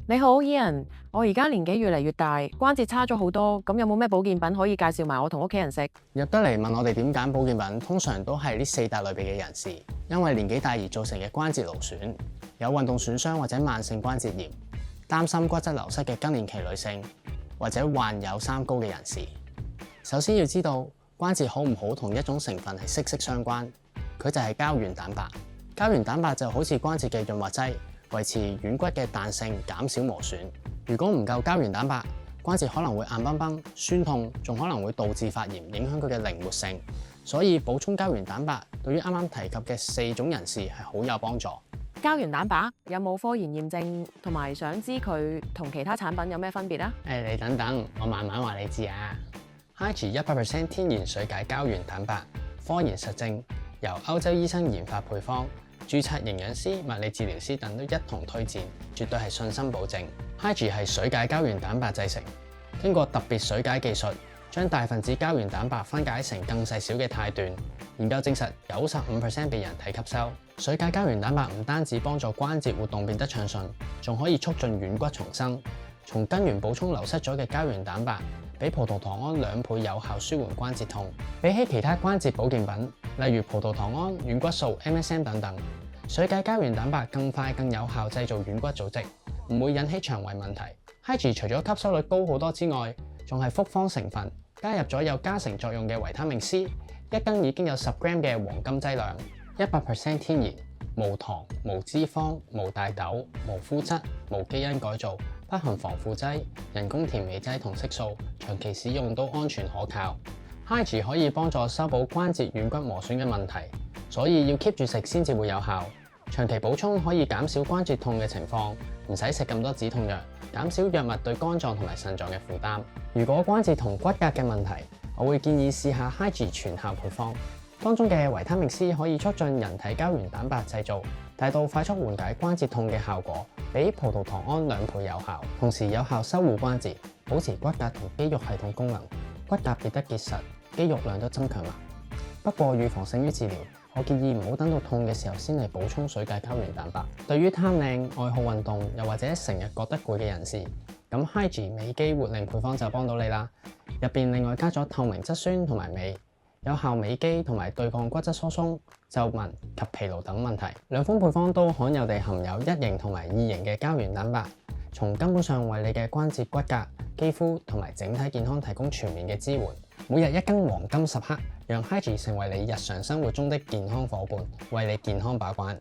你好，Ian，我而家年紀越嚟越大，關節差咗好多，咁有冇咩保健品可以介紹埋我同屋企人食？入得嚟問我哋點揀保健品，通常都係呢四大類別嘅人士，因為年紀大而造成嘅關節勞損，有運動損傷或者慢性關節炎，擔心骨質流失嘅更年期女性，或者患有三高嘅人士。首先要知道關節好唔好同一種成分係息息相關，佢就係膠原蛋白。膠原蛋白就好似關節嘅潤滑劑，維持軟骨嘅彈性，減少磨損。如果唔夠膠原蛋白，關節可能會硬崩崩、酸痛，仲可能會導致發炎，影響佢嘅靈活性。所以補充膠原蛋白對於啱啱提及嘅四種人士係好有幫助。膠原蛋白有冇科研驗證？同埋想知佢同其他產品有咩分別啊？你等等，我慢慢話你知啊。Hygie 100% 天然水解膠原蛋白，科研實證，由歐洲醫生研發配方。註冊營養師、物理治療師等都一同推薦，絕對係信心保證。Hygie 係水解膠原蛋白製成，經過特別水解技術，將大分子膠原蛋白分解成更細小嘅肽段。研究證實95%被人體吸收。水解膠原蛋白唔單止幫助關節活動變得暢順，仲可以促進軟骨重生，從根源補充流失咗嘅膠原蛋白，比葡萄糖胺2倍有效舒緩關節痛。比起其他關節保健品，例如葡萄糖胺、軟骨素、MSM 等等，水解膠原蛋白更快更有效製造軟骨組織，唔會引起腸胃問題。Hygie 除咗吸收率高好多之外，仲係複方成分，加入咗有加成作用嘅維他命 C， 一羹已經有10 gram 嘅黃金劑量，100% 天然，無糖、無脂肪、無大豆、無麩質、無基因改造，不含防腐劑、人工甜味劑同色素，長期使用都安全可靠。Hygie 可以幫助修補關節軟骨磨損嘅問題，所以要 keep 住食先至會有效。長期補充可以減少關節痛嘅情況，唔使食咁多止痛藥，減少藥物對肝臟同埋腎臟嘅負擔。如果關節同骨骼嘅問題，我會建議試下 Hygie 全效配方，當中嘅維他命 C 可以促進人體膠原蛋白製造，達到快速緩解關節痛嘅效果，比葡萄糖胺2倍有效，同時有效修護關節，保持骨骼同肌肉系統功能，骨骼變得結實，肌肉量都增強啦。不過預防勝於治療，我建議唔好等到痛嘅時候先嚟補充水解膠原蛋白。對於貪靚、愛好運動又或者成日覺得攰嘅人士，咁 Hygie 美肌活靈配方就幫到你啦。入邊另外加咗透明質酸同埋鎂，有效美肌同埋對抗骨質疏鬆、皺紋及疲勞等問題。兩款配方都罕有地含有1型同埋2型嘅膠原蛋白，從根本上為你嘅關節骨骼、肌膚同埋整體健康提供全面嘅支援。每日1羹黃金10克，讓 Hygie 成為你日常生活中的健康夥伴，為你健康把關。